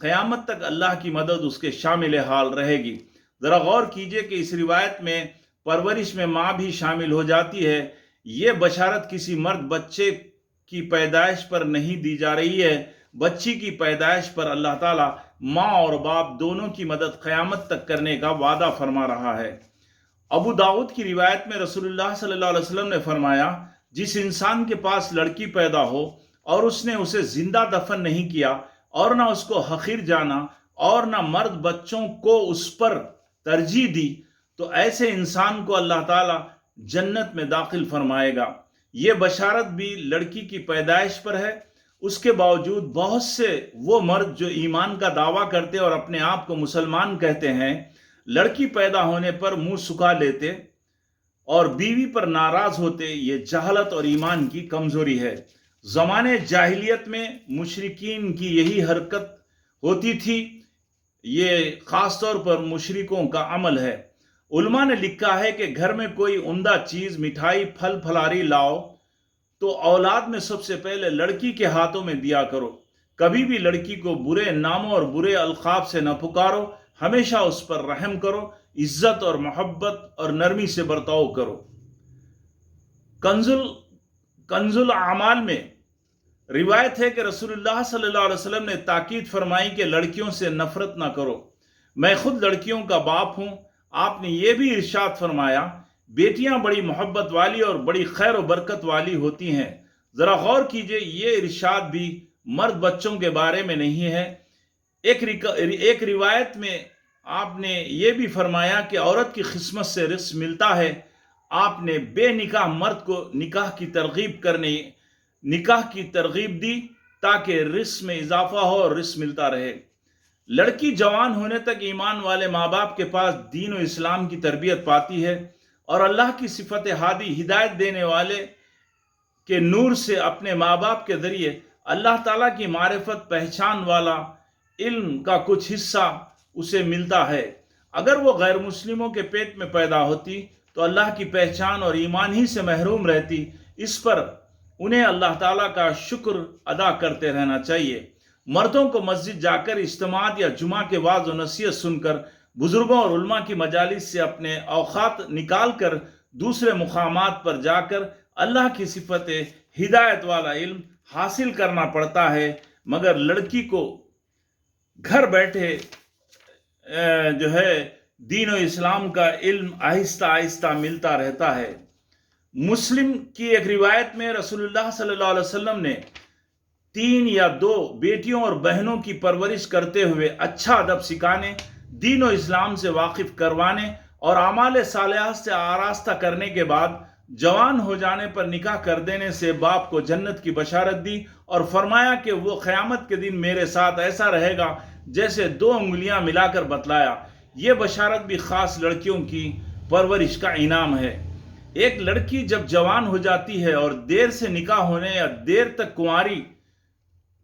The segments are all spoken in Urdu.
قیامت تک اللہ کی مدد اس کے شامل حال رہے گی۔ ذرا غور کیجئے کہ اس روایت میں پرورش میں ماں بھی شامل ہو جاتی ہے۔ یہ بشارت کسی مرد بچے کی پیدائش پر نہیں دی جا رہی ہے، بچی کی پیدائش پر اللہ تعالیٰ ماں اور باپ دونوں کی مدد قیامت تک کرنے کا وعدہ فرما رہا ہے۔ ابو داؤد کی روایت میں رسول اللہ صلی اللہ علیہ وسلم نے فرمایا، جس انسان کے پاس لڑکی پیدا ہو اور اس نے اسے زندہ دفن نہیں کیا اور نہ اس کو حقیر جانا اور نہ مرد بچوں کو اس پر ترجیح دی، تو ایسے انسان کو اللہ تعالیٰ جنت میں داخل فرمائے گا۔ یہ بشارت بھی لڑکی کی پیدائش پر ہے۔ اس کے باوجود بہت سے وہ مرد جو ایمان کا دعویٰ کرتے اور اپنے آپ کو مسلمان کہتے ہیں، لڑکی پیدا ہونے پر منہ سکھا لیتے اور بیوی پر ناراض ہوتے۔ یہ جہالت اور ایمان کی کمزوری ہے۔ زمانے جاہلیت میں مشرکین کی یہی حرکت ہوتی تھی۔ یہ خاص طور پر مشرکوں کا عمل ہے۔ علماء نے لکھا ہے کہ گھر میں کوئی عمدہ چیز، مٹھائی، پھل پھلاری لاؤ تو اولاد میں سب سے پہلے لڑکی کے ہاتھوں میں دیا کرو۔ کبھی بھی لڑکی کو برے ناموں اور برے القاب سے نہ پکارو، ہمیشہ اس پر رحم کرو، عزت اور محبت اور نرمی سے برتاؤ کرو۔ کنز الاعمال میں روایت ہے کہ رسول اللہ صلی اللہ علیہ وسلم نے تاکید فرمائی کہ لڑکیوں سے نفرت نہ کرو۔ میں خود لڑکیوں کا باپ ہوں۔ آپ نے یہ بھی ارشاد فرمایا، بیٹیاں بڑی محبت والی اور بڑی خیر و برکت والی ہوتی ہیں۔ ذرا غور کیجئے، یہ ارشاد بھی مرد بچوں کے بارے میں نہیں ہے۔ ایک روایت میں آپ نے یہ بھی فرمایا کہ عورت کی قسمت سے رزق ملتا ہے۔ آپ نے بے نکاح مرد کو نکاح کی ترغیب دی تاکہ رزق میں اضافہ ہو اور رزق ملتا رہے۔ لڑکی جوان ہونے تک ایمان والے ماں باپ کے پاس دین و اسلام کی تربیت پاتی ہے اور اللہ کی صفت ہادی، ہدایت دینے والے کے نور سے اپنے ماں باپ کے ذریعے اللہ تعالیٰ کی معرفت، پہچان والا علم کا کچھ حصہ اسے ملتا ہے۔ اگر وہ غیر مسلموں کے پیٹ میں پیدا ہوتی تو اللہ کی پہچان اور ایمان ہی سے محروم رہتی۔ اس پر انہیں اللہ تعالیٰ کا شکر ادا کرتے رہنا چاہیے۔ مردوں کو مسجد جا کر اجتماعات یا جمعہ کے وعظ و نصیحت سن کر، بزرگوں اور علماء کی مجالس سے اپنے اوقات نکال کر دوسرے مقامات پر جا کر اللہ کی صفت ہدایت والا علم حاصل کرنا پڑتا ہے، مگر لڑکی کو گھر بیٹھے دین و اسلام کا علم آہستہ آہستہ ملتا رہتا ہے۔ مسلم کی ایک روایت میں رسول اللہ صلی اللہ علیہ وسلم نے 3 یا 2 بیٹیوں اور بہنوں کی پرورش کرتے ہوئے اچھا ادب سکھانے، دین و اسلام سے واقف کروانے اور اعمال صالحات سے آراستہ کرنے کے بعد جوان ہو جانے پر نکاح کر دینے سے باپ کو جنت کی بشارت دی اور فرمایا کہ وہ قیامت کے دن میرے ساتھ ایسا رہے گا جیسے 2 انگلیاں ملا کر بتلایا۔ یہ بشارت بھی خاص لڑکیوں کی پرورش کا انعام ہے۔ ایک لڑکی جب جوان ہو جاتی ہے اور دیر سے نکاح ہونے یا دیر تک کنواری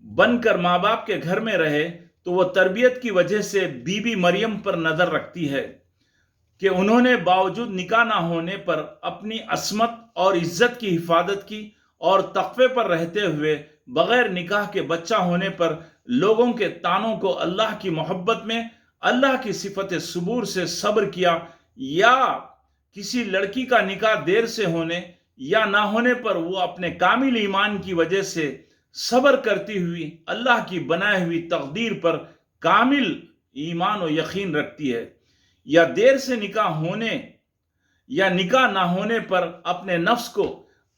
بن کر ماں باپ کے گھر میں رہے تو وہ تربیت کی وجہ سے بی بی مریم پر نظر رکھتی ہے کہ انہوں نے باوجود نکاح نہ ہونے پر اپنی عصمت اور عزت کی حفاظت کی اور تقوی پر رہتے ہوئے بغیر نکاح کے بچہ ہونے پر لوگوں کے طعنوں کو اللہ کی محبت میں اللہ کی صفت صبور سے صبر کیا، یا کسی لڑکی کا نکاح دیر سے ہونے یا نہ ہونے پر وہ اپنے کامل ایمان کی وجہ سے صبر کرتی ہوئی اللہ کی بنائی ہوئی تقدیر پر کامل ایمان و یقین رکھتی ہے، یا دیر سے نکاح ہونے یا نکاح نہ ہونے پر اپنے نفس کو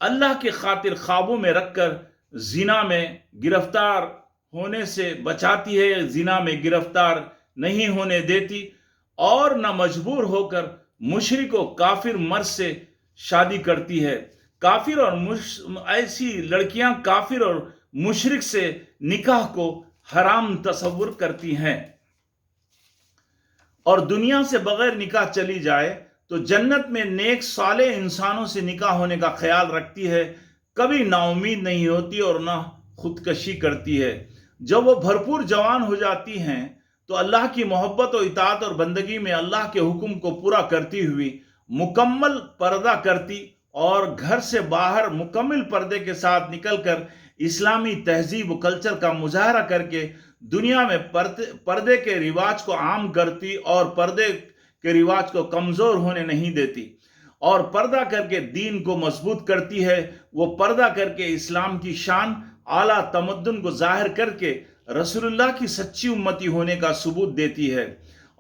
اللہ کی خاطر قابو میں رکھ کر زنا میں گرفتار ہونے سے بچاتی ہے، زنا میں گرفتار نہیں ہونے دیتی، اور نہ مجبور ہو کر مشرک و کافر مرد سے شادی کرتی ہے۔ کافر اور ایسی لڑکیاں کافر اور مشرک سے نکاح کو حرام تصور کرتی ہیں اور دنیا سے بغیر نکاح چلی جائے تو جنت میں نیک صالح انسانوں سے نکاح ہونے کا خیال رکھتی ہے، کبھی نا امید نہیں ہوتی اور نہ خودکشی کرتی ہے۔ جب وہ بھرپور جوان ہو جاتی ہیں تو اللہ کی محبت و اطاعت اور بندگی میں اللہ کے حکم کو پورا کرتی ہوئی مکمل پردہ کرتی اور گھر سے باہر مکمل پردے کے ساتھ نکل کر اسلامی تہذیب و کلچر کا مظاہرہ کر کے دنیا میں پردے کے رواج کو عام کرتی اور پردے کے رواج کو کمزور ہونے نہیں دیتی، اور پردہ کر کے دین کو مضبوط کرتی ہے۔ وہ پردہ کر کے اسلام کی شان، اعلیٰ تمدن کو ظاہر کر کے رسول اللہ کی سچی امتی ہونے کا ثبوت دیتی ہے،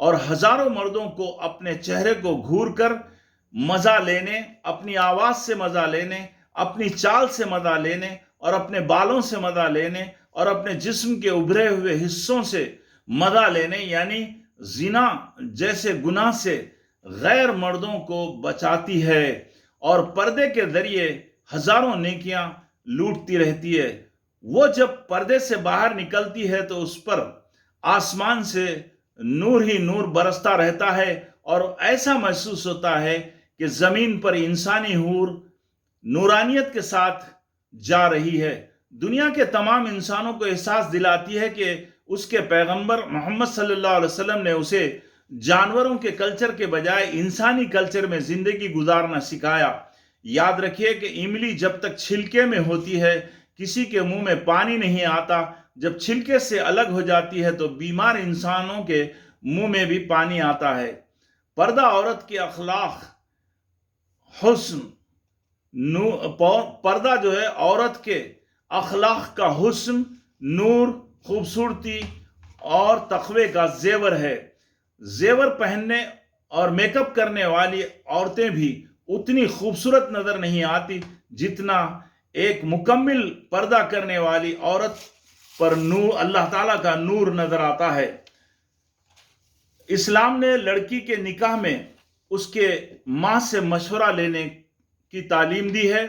اور ہزاروں مردوں کو اپنے چہرے کو گھور کر مزہ لینے، اپنی آواز سے مزہ لینے، اپنی چال سے مزہ لینے، اور اپنے بالوں سے مزہ لینے، اور اپنے جسم کے ابھرے ہوئے حصوں سے مزہ لینے، یعنی زنا جیسے گناہ سے غیر مردوں کو بچاتی ہے، اور پردے کے ذریعے ہزاروں نیکیاں لوٹتی رہتی ہے۔ وہ جب پردے سے باہر نکلتی ہے تو اس پر آسمان سے نور ہی نور برستا رہتا ہے، اور ایسا محسوس ہوتا ہے کہ زمین پر انسانی حور نورانیت کے ساتھ جا رہی ہے۔ دنیا کے تمام انسانوں کو احساس دلاتی ہے کہ اس کے پیغمبر محمد صلی اللہ علیہ وسلم نے اسے جانوروں کے کلچر کے بجائے انسانی کلچر میں زندگی گزارنا سکھایا۔ یاد رکھیے کہ املی جب تک چھلکے میں ہوتی ہے کسی کے منہ میں پانی نہیں آتا، جب چھلکے سے الگ ہو جاتی ہے تو بیمار انسانوں کے منہ میں بھی پانی آتا ہے۔ پردہ عورت کے اخلاق، حسن، پردہ جو ہے عورت کے اخلاق کا حسن، نور، خوبصورتی اور تقوی کا زیور ہے۔ زیور پہننے اور میک اپ کرنے والی عورتیں بھی اتنی خوبصورت نظر نہیں آتی جتنا ایک مکمل پردہ کرنے والی عورت پر نور، اللہ تعالیٰ کا نور نظر آتا ہے۔ اسلام نے لڑکی کے نکاح میں اس کے ماں سے مشورہ لینے کی تعلیم دی ہے۔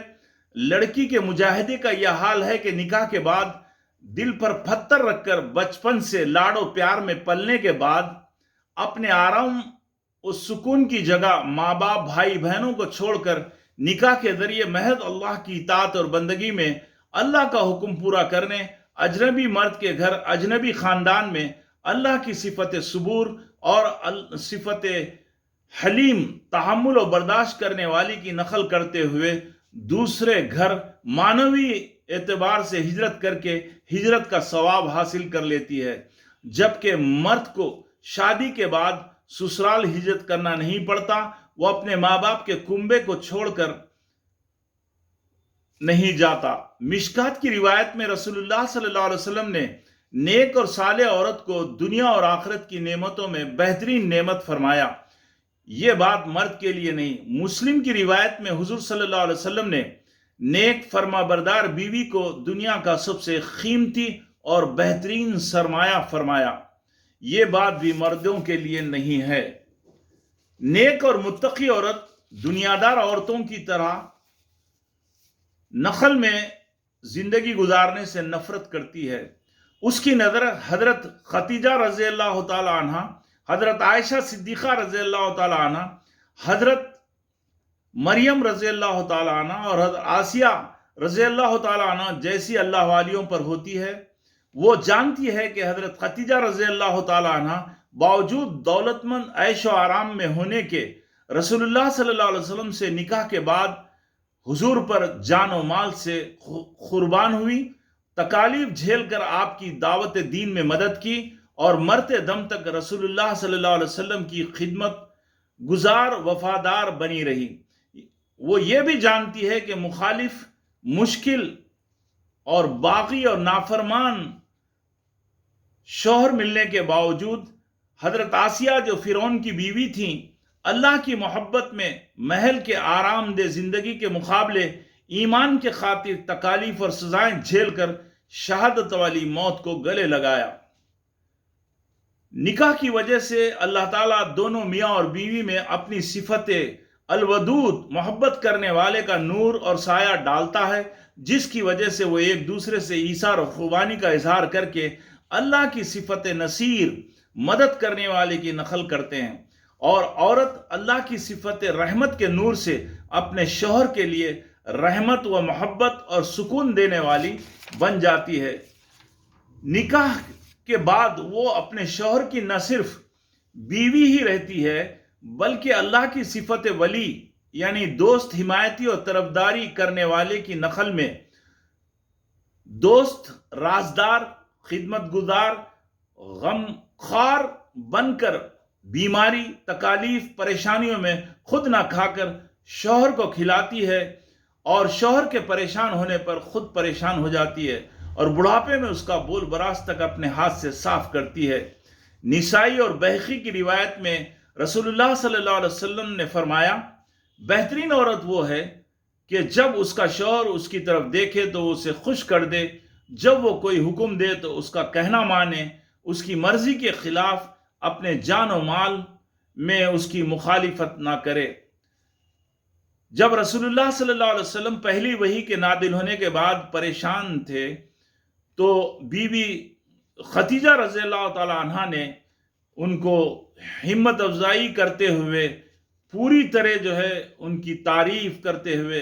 لڑکی کے مجاہدے کا یہ حال ہے کہ نکاح کے بعد دل پر پتھر رکھ کر بچپن سے لاڑ و پیار میں پلنے کے بعد اپنے آرام و سکون کی جگہ ماں باپ، بھائی بہنوں کو چھوڑ کر نکاح کے ذریعے محض اللہ کی اطاعت اور بندگی میں اللہ کا حکم پورا کرنے، اجنبی مرد کے گھر اجنبی خاندان میں اللہ کی صفت صبور اور صفت حلیم، تحمل و برداشت کرنے والی کی نقل کرتے ہوئے دوسرے گھر معنوی اعتبار سے ہجرت کر کے ہجرت کا ثواب حاصل کر لیتی ہے، جبکہ مرد کو شادی کے بعد سسرال ہجرت کرنا نہیں پڑتا، وہ اپنے ماں باپ کے کنبے کو چھوڑ کر نہیں جاتا۔ مشکات کی روایت میں رسول اللہ صلی اللہ علیہ وسلم نے نیک اور صالح عورت کو دنیا اور آخرت کی نعمتوں میں بہترین نعمت فرمایا۔ یہ بات مرد کے لیے نہیں، مسلم کی روایت میں حضور صلی اللہ علیہ وسلم نے نیک فرما بردار بیوی کو دنیا کا سب سے قیمتی اور بہترین سرمایہ فرمایا۔ یہ بات بھی مردوں کے لیے نہیں ہے۔ نیک اور متقی عورت دنیادار عورتوں کی طرح نخل میں زندگی گزارنے سے نفرت کرتی ہے۔ اس کی نظر حضرت خدیجہ رضی اللہ تعالی عنہ، حضرت عائشہ صدیقہ رضی اللہ تعالی عنہ، حضرت مریم رضی اللہ تعالی عنہ اور حضرت آسیہ رضی اللہ تعالی عنہ جیسی اللہ والیوں پر ہوتی ہے۔ وہ جانتی ہے کہ حضرت خدیجہ رضی اللہ تعالی عنہ باوجود دولت مند عیش و آرام میں ہونے کے رسول اللہ صلی اللہ علیہ وسلم سے نکاح کے بعد حضور پر جان و مال سے قربان ہوئی، تکالیف جھیل کر آپ کی دعوت دین میں مدد کی، اور مرتے دم تک رسول اللہ صلی اللہ علیہ وسلم کی خدمت گزار وفادار بنی رہی۔ وہ یہ بھی جانتی ہے کہ مخالف، مشکل اور باغی اور نافرمان شوہر ملنے کے باوجود حضرت آسیہ جو فرعون کی بیوی تھیں، اللہ کی محبت میں محل کے آرام دہ زندگی کے مقابلے ایمان کے خاطر تکالیف اور سزائیں جھیل کر شہادت والی موت کو گلے لگایا۔ نکاح کی وجہ سے اللہ تعالیٰ دونوں میاں اور بیوی میں اپنی صفت الودود، محبت کرنے والے کا نور اور سایہ ڈالتا ہے، جس کی وجہ سے وہ ایک دوسرے سے ایثار و خوبانی کا اظہار کر کے اللہ کی صفت نصیر، مدد کرنے والے کی نقل کرتے ہیں، اور عورت اللہ کی صفت رحمت کے نور سے اپنے شوہر کے لیے رحمت و محبت اور سکون دینے والی بن جاتی ہے۔ نکاح کے بعد وہ اپنے شوہر کی نہ صرف بیوی ہی رہتی ہے بلکہ اللہ کی صفت ولی یعنی دوست، حمایتی اور طرفداری کرنے والے کی نقل میں دوست، رازدار، خدمت گزار، غم خوار بن کر بیماری تکالیف پریشانیوں میں خود نہ کھا کر شوہر کو کھلاتی ہے اور شوہر کے پریشان ہونے پر خود پریشان ہو جاتی ہے اور بڑھاپے میں اس کا بول براز تک اپنے ہاتھ سے صاف کرتی ہے۔ نسائی اور بہقی کی روایت میں رسول اللہ صلی اللہ علیہ وسلم نے فرمایا، بہترین عورت وہ ہے کہ جب اس کا شوہر اس کی طرف دیکھے تو اسے خوش کر دے، جب وہ کوئی حکم دے تو اس کا کہنا مانے، اس کی مرضی کے خلاف اپنے جان و مال میں اس کی مخالفت نہ کرے۔ جب رسول اللہ صلی اللہ علیہ وسلم پہلی وحی کے نازل ہونے کے بعد پریشان تھے تو بی بی خدیجہ رضی اللہ تعالی عنہا نے ان کو ہمت افزائی کرتے ہوئے پوری طرح ان کی تعریف کرتے ہوئے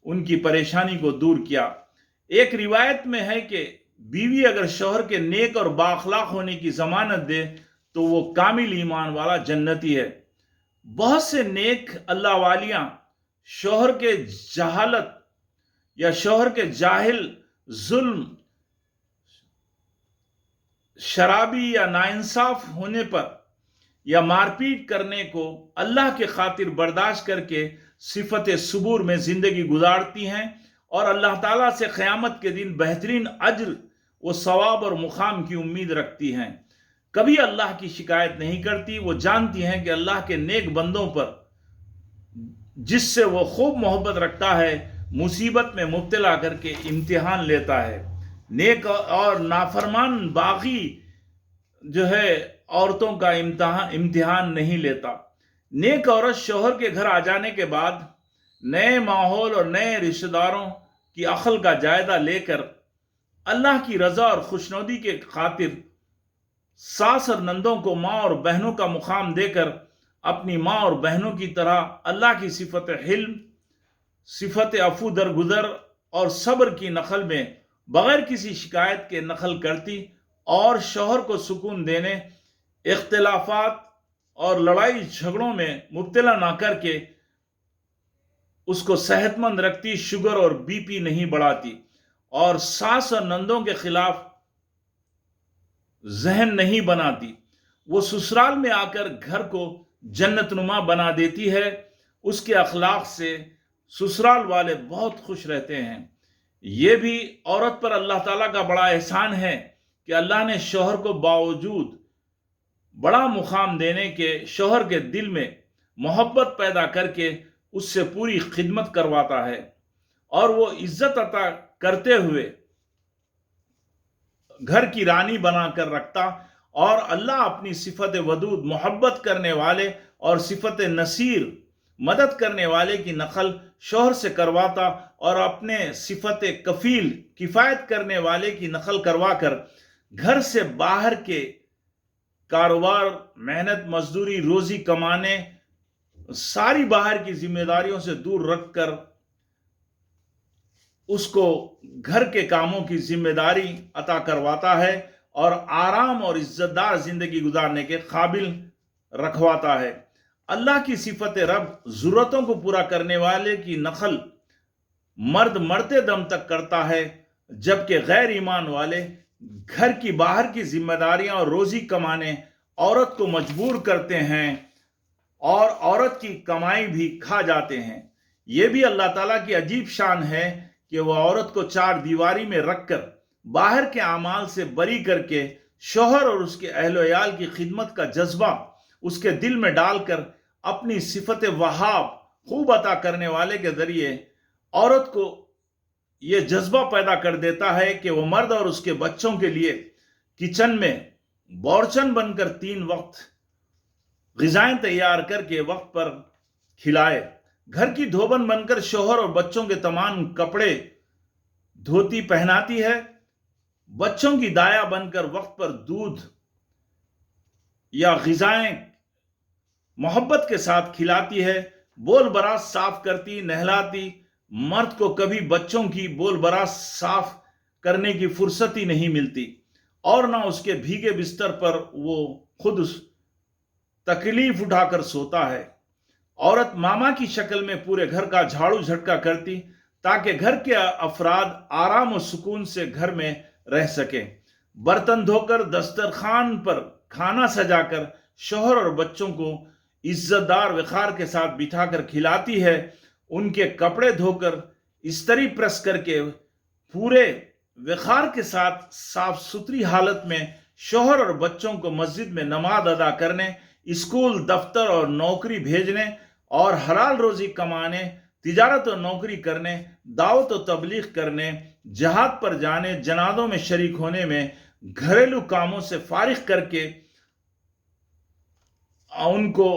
ان کی پریشانی کو دور کیا۔ ایک روایت میں ہے کہ بیوی اگر شوہر کے نیک اور بااخلاق ہونے کی ضمانت دے تو وہ کامل ایمان والا جنتی ہے۔ بہت سے نیک اللہ والیاں شوہر کے جہالت یا شوہر کے جاہل، ظلم، شرابی یا ناانصاف ہونے پر یا مار پیٹ کرنے کو اللہ کے خاطر برداشت کر کے صفت صبور میں زندگی گزارتی ہیں اور اللہ تعالیٰ سے قیامت کے دن بہترین اجر و ثواب اور مقام کی امید رکھتی ہیں۔ کبھی اللہ کی شکایت نہیں کرتی۔ وہ جانتی ہیں کہ اللہ کے نیک بندوں پر جس سے وہ خوب محبت رکھتا ہے مصیبت میں مبتلا کر کے امتحان لیتا ہے۔ نیک اور نافرمان باغی عورتوں کا امتحان نہیں لیتا۔ نیک عورت شوہر کے گھر آ جانے کے بعد نئے ماحول اور نئے رشتہ داروں کی عقل کا جائزہ لے کر اللہ کی رضا اور خوشنودی کے خاطر ساس اور نندوں کو ماں اور بہنوں کا مقام دے کر اپنی ماں اور بہنوں کی طرح اللہ کی صفت حلم، صفت عفو درگزر اور صبر کی نقل میں بغیر کسی شکایت کے نقل کرتی اور شوہر کو سکون دینے، اختلافات اور لڑائی جھگڑوں میں مبتلا نہ کر کے اس کو صحت مند رکھتی، شوگر اور بی پی نہیں بڑھاتی اور ساس اور نندوں کے خلاف ذہن نہیں بناتی۔ وہ سسرال میں آ کر گھر کو جنت نما بنا دیتی ہے۔ اس کے اخلاق سے سسرال والے بہت خوش رہتے ہیں۔ یہ بھی عورت پر اللہ تعالیٰ کا بڑا احسان ہے کہ اللہ نے شوہر کو باوجود بڑا مقام دینے کے شوہر کے دل میں محبت پیدا کر کے اس سے پوری خدمت کرواتا ہے اور وہ عزت عطا کرتے ہوئے گھر کی رانی بنا کر رکھتا، اور اللہ اپنی صفت ودود محبت کرنے والے اور صفت نصیر مدد کرنے والے کی نقل شوہر سے کرواتا اور اپنے صفت کفیل کفایت کرنے والے کی نقل کروا کر گھر سے باہر کے کاروبار، محنت مزدوری، روزی کمانے، ساری باہر کی ذمہ داریوں سے دور رکھ کر اس کو گھر کے کاموں کی ذمہ داری عطا کرواتا ہے اور آرام اور عزت دار زندگی گزارنے کے قابل رکھواتا ہے۔ اللہ کی صفت رب ضرورتوں کو پورا کرنے والے کی نقل مرد مرتے دم تک کرتا ہے، جبکہ غیر ایمان والے گھر کی باہر کی ذمہ داریاں اور روزی کمانے عورت کو مجبور کرتے ہیں اور عورت کی کمائی بھی کھا جاتے ہیں۔ یہ بھی اللہ تعالیٰ کی عجیب شان ہے کہ وہ عورت کو چار دیواری میں رکھ کر باہر کے اعمال سے بری کر کے شوہر اور اس کے اہل و عیال کی خدمت کا جذبہ اس کے دل میں ڈال کر اپنی صفت وہاب خوب عطا کرنے والے کے ذریعے عورت کو یہ جذبہ پیدا کر دیتا ہے کہ وہ مرد اور اس کے بچوں کے لیے کچن میں بورچن بن کر 3 وقت غذائیں تیار کر کے وقت پر کھلائے، گھر کی دھوبن بن کر شوہر اور بچوں کے تمام کپڑے دھوتی پہناتی ہے، بچوں کی دایا بن کر وقت پر دودھ یا غذائیں محبت کے ساتھ کھلاتی ہے، بول براز صاف کرتی، نہلاتی۔ مرد کو کبھی بچوں کی بول براز صاف کرنے کی فرصت ہی نہیں ملتی اور نہ اس کے بھیگے بستر پر وہ خود تکلیف اٹھا کر سوتا ہے۔ عورت ماما کی شکل میں پورے گھر کا جھاڑو جھٹکا کرتی تاکہ گھر کے افراد آرام و سکون سے گھر میں رہ سکیں۔ برتن دھو کر دسترخوان پر کھانا سجا کر شوہر اور بچوں کو عزت دار وقار کے ساتھ بٹھا کر کھلاتی ہے، ان کے کپڑے دھو کر استری پریس کر کے پورے وقار کے ساتھ صاف ستھری حالت میں شوہر اور بچوں کو مسجد میں نماز ادا کرنے، اسکول، دفتر اور نوکری بھیجنے اور حلال روزی کمانے، تجارت و نوکری کرنے، دعوت و تبلیغ کرنے، جہاد پر جانے، جنازوں میں شریک ہونے میں، گھریلو کاموں سے فارغ کر کے ان کو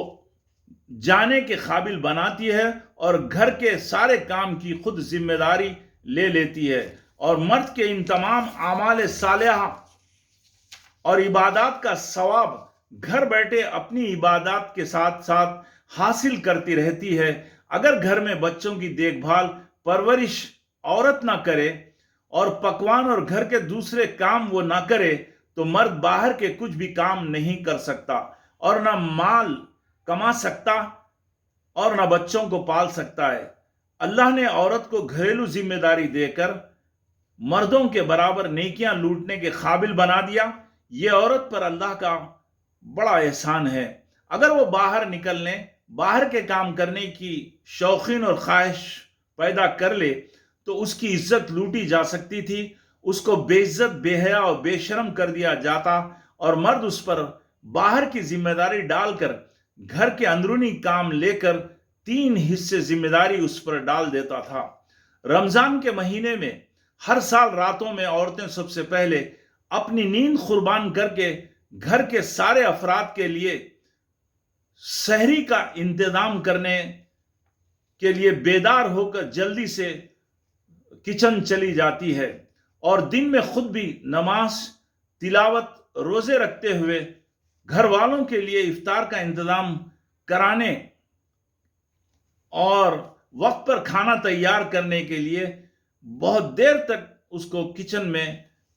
جانے کے قابل بناتی ہے اور گھر کے سارے کام کی خود ذمہ داری لے لیتی ہے، اور مرد کے ان تمام اعمال صالحہ اور عبادات کا ثواب گھر بیٹھے اپنی عبادات کے ساتھ ساتھ حاصل کرتی رہتی ہے۔ اگر گھر میں بچوں کی دیکھ بھال پرورش عورت نہ کرے اور پکوان اور گھر کے دوسرے کام وہ نہ کرے تو مرد باہر کے کچھ بھی کام نہیں کر سکتا اور نہ مال کما سکتا اور نہ بچوں کو پال سکتا ہے۔ اللہ نے عورت کو گھریلو ذمہ داری دے کر مردوں کے برابر نیکیاں لوٹنے کے قابل بنا دیا۔ یہ عورت پر اللہ کا بڑا احسان ہے۔ اگر وہ باہر نکلنے، باہر کے کام کرنے کی شوقین اور خواہش پیدا کر لے تو اس کی عزت لوٹی جا سکتی تھی، اس کو بے عزت، بے حیا اور بے شرم کر دیا جاتا، اور مرد اس پر باہر کی ذمہ داری ڈال کر گھر کے اندرونی کام لے کر 3 حصے ذمہ داری اس پر ڈال دیتا تھا۔ رمضان کے مہینے میں ہر سال راتوں میں عورتیں سب سے پہلے اپنی نیند قربان کر کے گھر کے سارے افراد کے لیے سحری کا انتظام کرنے کے لیے بیدار ہو کر جلدی سے کچن چلی جاتی ہے، اور دن میں خود بھی نماز، تلاوت، روزے رکھتے ہوئے گھر والوں کے لیے افطار کا انتظام کرانے اور وقت پر کھانا تیار کرنے کے لیے بہت دیر تک اس کو کچن میں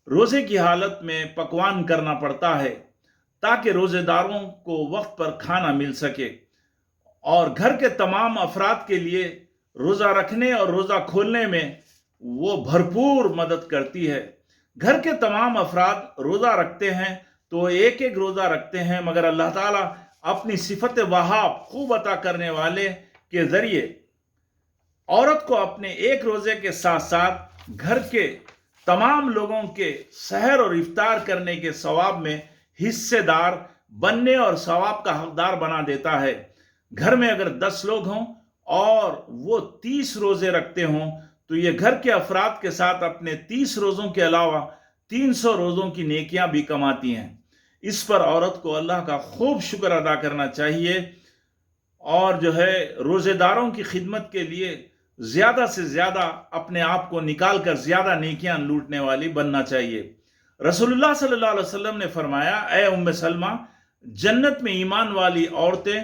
روزے کی حالت میں پکوان کرنا پڑتا ہے تاکہ روزے داروں کو وقت پر کھانا مل سکے، اور گھر کے تمام افراد کے لیے روزہ رکھنے اور روزہ کھولنے میں وہ بھرپور مدد کرتی ہے۔ گھر کے تمام افراد روزہ رکھتے ہیں تو ایک ایک روزہ رکھتے ہیں، مگر اللہ تعالیٰ اپنی صفت وہاب، خوب عطا کرنے والے کے ذریعے عورت کو اپنے ایک روزے کے ساتھ ساتھ گھر کے تمام لوگوں کے سحر اور افطار کرنے کے ثواب میں حصے دار بننے اور ثواب کا حقدار بنا دیتا ہے۔ گھر میں اگر 10 لوگ ہوں اور وہ 30 روزے رکھتے ہوں تو یہ گھر کے افراد کے ساتھ اپنے 30 روزوں کے علاوہ 300 روزوں کی نیکیاں بھی کماتی ہیں۔ اس پر عورت کو اللہ کا خوب شکر ادا کرنا چاہیے، اور روزے داروں کی خدمت کے لیے زیادہ سے زیادہ اپنے آپ کو نکال کر زیادہ نیکیاں لوٹنے والی بننا چاہیے۔ رسول اللہ صلی اللہ علیہ وسلم نے فرمایا، اے ام سلمہ، جنت میں ایمان والی عورتیں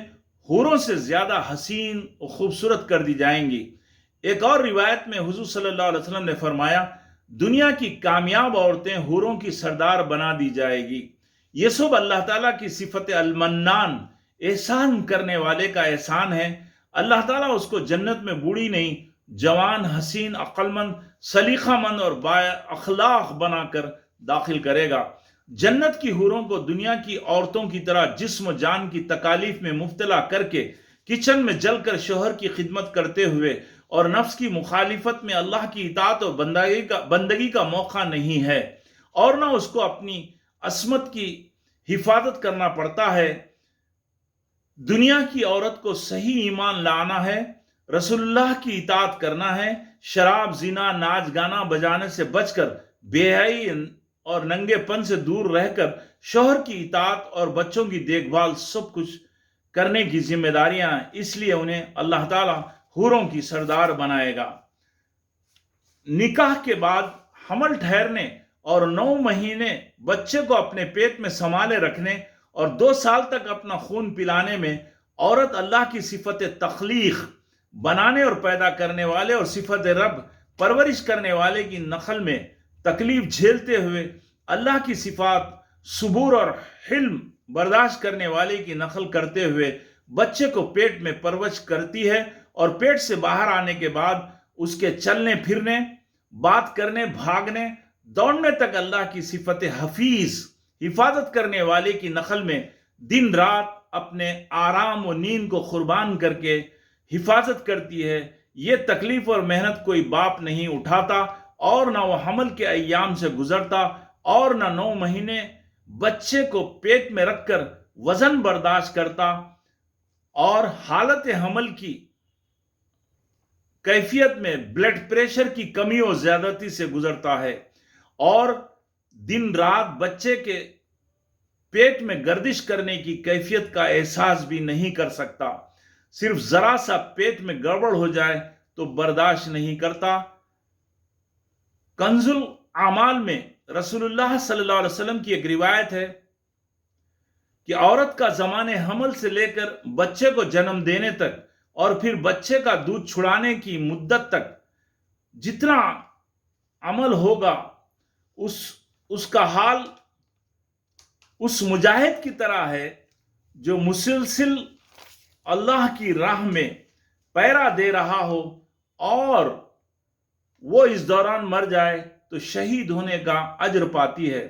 حوروں سے زیادہ حسین و خوبصورت کر دی جائیں گی۔ ایک اور روایت میں حضور صلی اللہ علیہ وسلم نے فرمایا، دنیا کی کامیاب عورتیں حوروں کی سردار بنا دی جائے گی۔ یہ سب اللہ تعالیٰ کی صفت المنان، احسان کرنے والے کا احسان ہے۔ اللہ تعالیٰ اس کو جنت میں بوڑھی نہیں، جوان، حسین، عقل مند، سلیقہ مند اور با اخلاق بنا کر داخل کرے گا۔ جنت کی حوروں کو دنیا کی عورتوں کی طرح جسم و جان کی تکالیف میں مبتلا کر کے کچن میں جل کر شوہر کی خدمت کرتے ہوئے اور نفس کی مخالفت میں اللہ کی اطاعت و بندگی کا موقع نہیں ہے، اور نہ اس کو اپنی عصمت کی حفاظت کرنا پڑتا ہے۔ دنیا کی عورت کو صحیح ایمان لانا ہے، رسول اللہ کی اطاعت کرنا ہے، شراب، زنا، ناچ گانا بجانے سے بچ کر، بے حیائی اور ننگے پن سے دور رہ کر شوہر کی اطاعت اور بچوں کی دیکھ بھال سب کچھ کرنے کی ذمہ داریاں ہیں۔ اس لیے انہیں اللہ تعالیٰ حوروں کی سردار بنائے گا۔ نکاح کے بعد حمل ٹھہرنے اور 9 مہینے بچے کو اپنے پیٹ میں سنبھالے رکھنے اور 2 سال تک اپنا خون پلانے میں عورت اللہ کی صفت تخلیق، بنانے اور پیدا کرنے والے، اور صفت رب، پرورش کرنے والے کی نقل میں تکلیف جھیلتے ہوئے اللہ کی صفات صبور اور حلم برداشت کرنے والے کی نقل کرتے ہوئے بچے کو پیٹ میں پرورش کرتی ہے، اور پیٹ سے باہر آنے کے بعد اس کے چلنے پھرنے، بات کرنے، بھاگنے، دوڑنے تک اللہ کی صفت حفیظ حفاظت کرنے والے کی نقل میں دن رات اپنے آرام و نیند کو قربان کر کے حفاظت کرتی ہے. یہ تکلیف اور محنت کوئی باپ نہیں اٹھاتا اور نہ وہ حمل کے ایام سے گزرتا اور نہ 9 مہینے بچے کو پیٹ میں رکھ کر وزن برداشت کرتا اور حالت حمل کی کیفیت میں بلڈ پریشر کی کمی و زیادتی سے گزرتا ہے اور دن رات بچے کے پیٹ میں گردش کرنے کی کیفیت کا احساس بھی نہیں کر سکتا. صرف ذرا سا پیٹ میں گڑبڑ ہو جائے تو برداشت نہیں کرتا. کنز الاعمال میں رسول اللہ صلی اللہ علیہ وسلم کی ایک روایت ہے کہ عورت کا زمانے حمل سے لے کر بچے کو جنم دینے تک اور پھر بچے کا دودھ چھڑانے کی مدت تک جتنا عمل ہوگا اس کا حال اس مجاہد کی طرح ہے جو مسلسل اللہ کی راہ میں پیرا دے رہا ہو اور وہ اس دوران مر جائے تو شہید ہونے کا اجر پاتی ہے.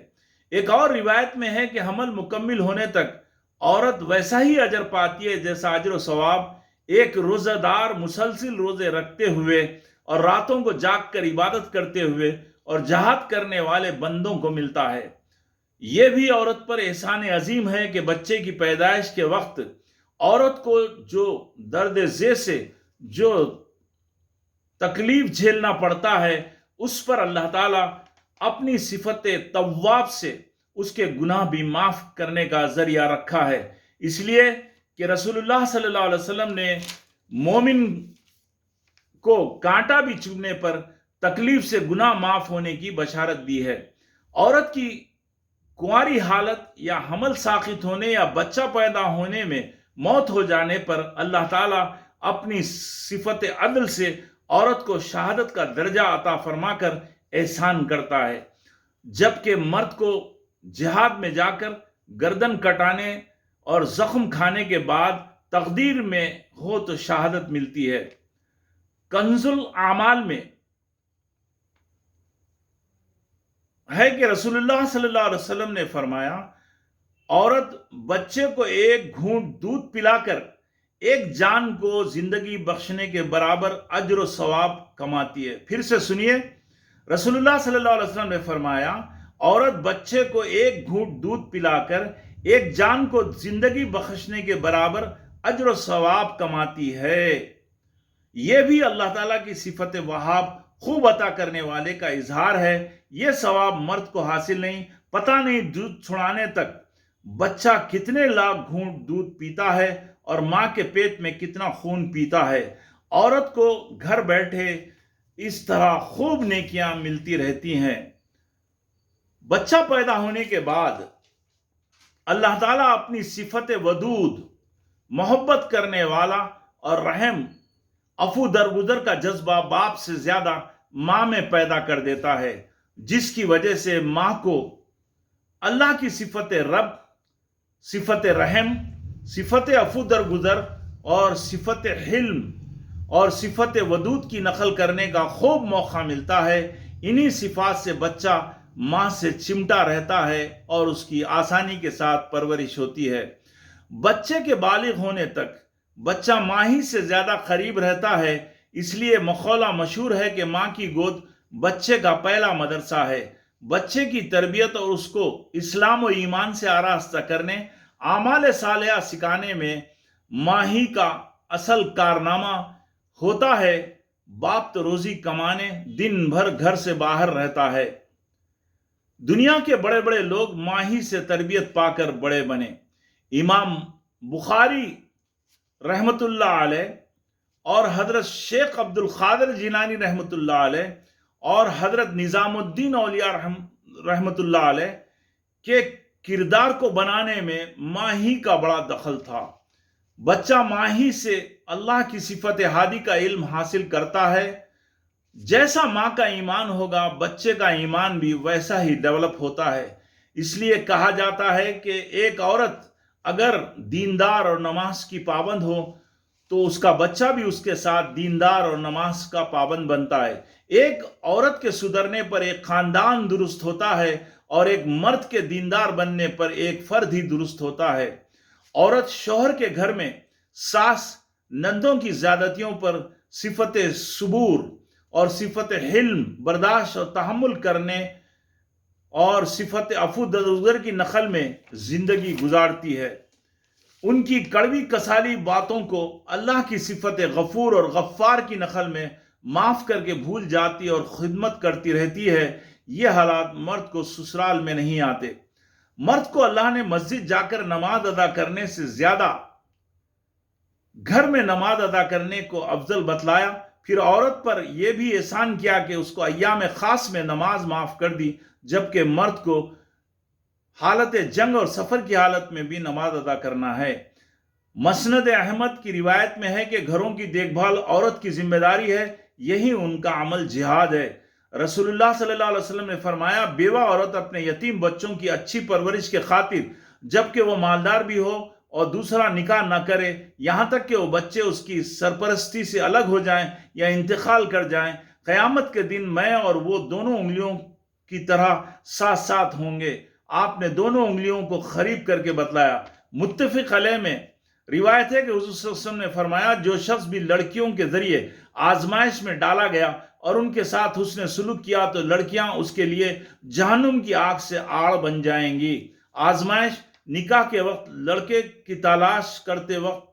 ایک اور روایت میں ہے کہ حمل مکمل ہونے تک عورت ویسا ہی اجر پاتی ہے جیسا اجر و ثواب ایک روزہ دار مسلسل روزے رکھتے ہوئے اور راتوں کو جاگ کر عبادت کرتے ہوئے اور جہاد کرنے والے بندوں کو ملتا ہے. یہ بھی عورت پر احسان عظیم ہے کہ بچے کی پیدائش کے وقت عورت کو جو درد ذی سے جو تکلیف جھیلنا پڑتا ہے اس پر اللہ تعالیٰ اپنی صفت تواب سے اس کے گناہ بھی معاف کرنے کا ذریعہ رکھا ہے. اس لیے کہ رسول اللہ صلی اللہ علیہ وسلم نے مومن کو کانٹا بھی چبھنے پر تکلیف سے گناہ معاف ہونے کی بشارت دی ہے. عورت کی کنواری حالت یا حمل ساقط ہونے یا بچہ پیدا ہونے میں موت ہو جانے پر اللہ تعالیٰ اپنی صفت عدل سے عورت کو شہادت کا درجہ عطا فرما کر احسان کرتا ہے، جبکہ مرد کو جہاد میں جا کر گردن کٹانے اور زخم کھانے کے بعد تقدیر میں ہو تو شہادت ملتی ہے. کنز الاعمال میں ہے کہ رسول اللہ صلی اللہ علیہ وسلم نے فرمایا عورت بچے کو ایک گھونٹ دودھ پلا کر ایک جان کو زندگی بخشنے کے برابر اجر و ثواب کماتی ہے. پھر سے سنیے، رسول اللہ صلی اللہ علیہ وسلم نے فرمایا عورت بچے کو ایک گھونٹ دودھ پلا کر ایک جان کو زندگی بخشنے کے برابر اجر و ثواب کماتی ہے. یہ بھی اللہ تعالیٰ کی صفت وہاب خوب عطا کرنے والے کا اظہار ہے. یہ ثواب مرد کو حاصل نہیں. پتہ نہیں دودھ چھڑانے تک بچہ کتنے لاکھ گھونٹ دودھ پیتا ہے اور ماں کے پیٹ میں کتنا خون پیتا ہے. عورت کو گھر بیٹھے اس طرح خوب نیکیاں ملتی رہتی ہیں. بچہ پیدا ہونے کے بعد اللہ تعالیٰ اپنی صفت ودود، محبت کرنے والا اور رحم، عفو درگزر کا جذبہ باپ سے زیادہ ماں میں پیدا کر دیتا ہے، جس کی وجہ سے ماں کو اللہ کی صفت رب، صفت رحم، صفت عفو درگزر اور صفت حلم اور صفت ودود کی نقل کرنے کا خوب موقع ملتا ہے. انہی صفات سے بچہ ماں سے چمٹا رہتا ہے اور اس کی آسانی کے ساتھ پرورش ہوتی ہے. بچے کے بالغ ہونے تک بچہ ماں ہی سے زیادہ قریب رہتا ہے. اس لیے مقولہ مشہور ہے کہ ماں کی گود بچے کا پہلا مدرسہ ہے. بچے کی تربیت اور اس کو اسلام و ایمان سے آراستہ کرنے، اعمال صالحہ سکھانے میں ماں ہی کا اصل کارنامہ ہوتا ہے. باپ تو روزی کمانے دن بھر گھر سے باہر رہتا ہے. دنیا کے بڑے بڑے لوگ ماں ہی سے تربیت پا کر بڑے بنے. امام بخاری رحمت اللہ علیہ اور حضرت شیخ عبد القادر جیلانی رحمت اللہ علیہ اور حضرت نظام الدین اولیاء رحمت اللہ علیہ کے کردار کو بنانے میں ماں ہی کا بڑا دخل تھا. بچہ ماں ہی سے اللہ کی صفت ہادی کا علم حاصل کرتا ہے. جیسا ماں کا ایمان ہوگا بچے کا ایمان بھی ویسا ہی ڈیولپ ہوتا ہے. اس لیے کہا جاتا ہے کہ ایک عورت اگر دیندار اور نماز کی پابند ہو تو اس کا بچہ بھی اس کے ساتھ دیندار اور نماز کا پابند بنتا ہے. ایک عورت کے سدھرنے پر ایک خاندان درست ہوتا ہے اور ایک مرد کے دیندار بننے پر ایک فرد ہی درست ہوتا ہے۔ عورت شوہر کے گھر میں ساس نندوں کی زیادتیوں پر صفت صبور اور صفت حلم برداشت اور تحمل کرنے اور صفت عفو درگزر کی نقل میں زندگی گزارتی ہے۔ ان کی کڑوی کسالی باتوں کو اللہ کی صفت غفور اور غفار کی نقل میں معاف کر کے بھول جاتی اور خدمت کرتی رہتی ہے۔ یہ حالات مرد کو سسرال میں نہیں آتے۔ مرد کو اللہ نے مسجد جا کر نماز ادا کرنے سے زیادہ گھر میں نماز ادا کرنے کو افضل بتلایا۔ پھر عورت پر یہ بھی احسان کیا کہ اس کو ایام خاص میں نماز معاف کر دی، جبکہ مرد کو حالت جنگ اور سفر کی حالت میں بھی نماز ادا کرنا ہے۔ مسند احمد کی روایت میں ہے کہ گھروں کی دیکھ بھال عورت کی ذمہ داری ہے، یہی ان کا عمل جہاد ہے۔ رسول اللہ صلی اللہ علیہ وسلم نے فرمایا، بیوہ عورت اپنے یتیم بچوں کی اچھی پرورش کے خاطر جبکہ وہ مالدار بھی ہو اور دوسرا نکاح نہ کرے یہاں تک کہ وہ بچے اس کی سرپرستی سے الگ ہو جائیں یا انتقال کر جائیں، قیامت کے دن میں اور وہ دونوں انگلیوں کی طرح ساتھ ساتھ ہوں گے۔ آپ نے دونوں انگلیوں کو قریب کر کے بتلایا۔ متفق علیہ میں روایت ہے کہ حضور صلی اللہ علیہ وسلم نے فرمایا، جو شخص بھی لڑکیوں کے ذریعے آزمائش میں ڈالا گیا اور ان کے ساتھ حسن سلوک کیا تو لڑکیاں اس کے لیے جہنم کی آگ سے آڑ بن جائیں گی۔ آزمائش نکاح کے وقت لڑکے کی تلاش کرتے وقت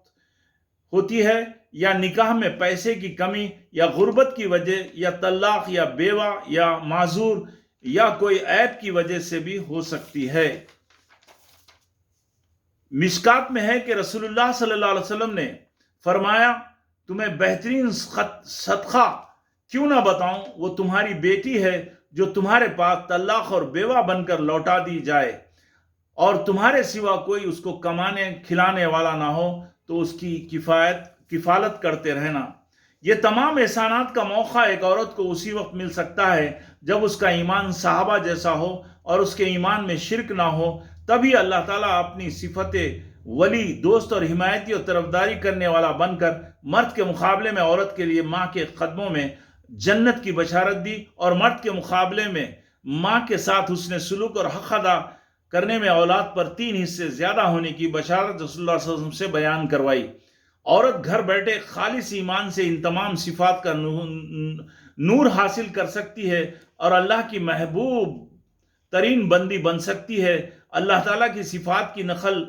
ہوتی ہے، یا نکاح میں پیسے کی کمی یا غربت کی وجہ یا طلاق یا بیوہ یا معذور یا کوئی عیب کی وجہ سے بھی ہو سکتی ہے۔ مشکات میں ہے کہ رسول اللہ صلی اللہ علیہ وسلم نے فرمایا، تمہیں بہترین صدقہ کیوں نہ بتاؤں؟ وہ تمہاری بیٹی ہے جو تمہارے پاس طلاق اور بیوہ بن کر لوٹا دی جائے اور تمہارے سوا کوئی اس کو کمانے کھلانے والا نہ ہو تو اس کی کفالت کرتے رہنا۔ یہ تمام احسانات کا موقع ایک عورت کو اسی وقت مل سکتا ہے جب اس کا ایمان صحابہ جیسا ہو اور اس کے ایمان میں شرک نہ ہو، تبھی اللہ تعالیٰ اپنی صفت ولی، دوست اور حمایتی اور طرفداری کرنے والا بن کر مرد کے مقابلے میں عورت کے لیے ماں کے قدموں میں جنت کی بشارت دی، اور مرد کے مقابلے میں ماں کے ساتھ حسن سلوک اور حق ادا کرنے میں اولاد پر 3 حصے زیادہ ہونے کی بشارت رسول اللہ صلی اللہ علیہ وسلم سے بیان کروائی۔ عورت گھر بیٹھے خالص ایمان سے ان تمام صفات کا نور حاصل کر سکتی ہے اور اللہ کی محبوب ترین بندی بن سکتی ہے۔ اللہ تعالیٰ کی صفات کی نقل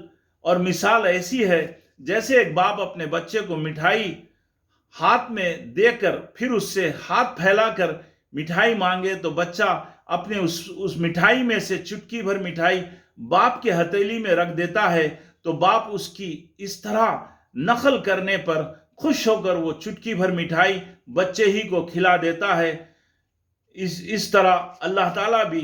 اور مثال ایسی ہے جیسے ایک باپ اپنے بچے کو مٹھائی ہاتھ میں دے کر پھر اس سے ہاتھ پھیلا کر مٹھائی مانگے تو بچہ اپنے اس مٹھائی میں سے چٹکی بھر مٹھائی باپ کے ہتھیلی میں رکھ دیتا ہے تو باپ اس کی اس طرح نقل کرنے پر خوش ہو کر وہ چٹکی بھر مٹھائی بچے ہی کو کھلا دیتا ہے۔ اس طرح اللہ تعالیٰ بھی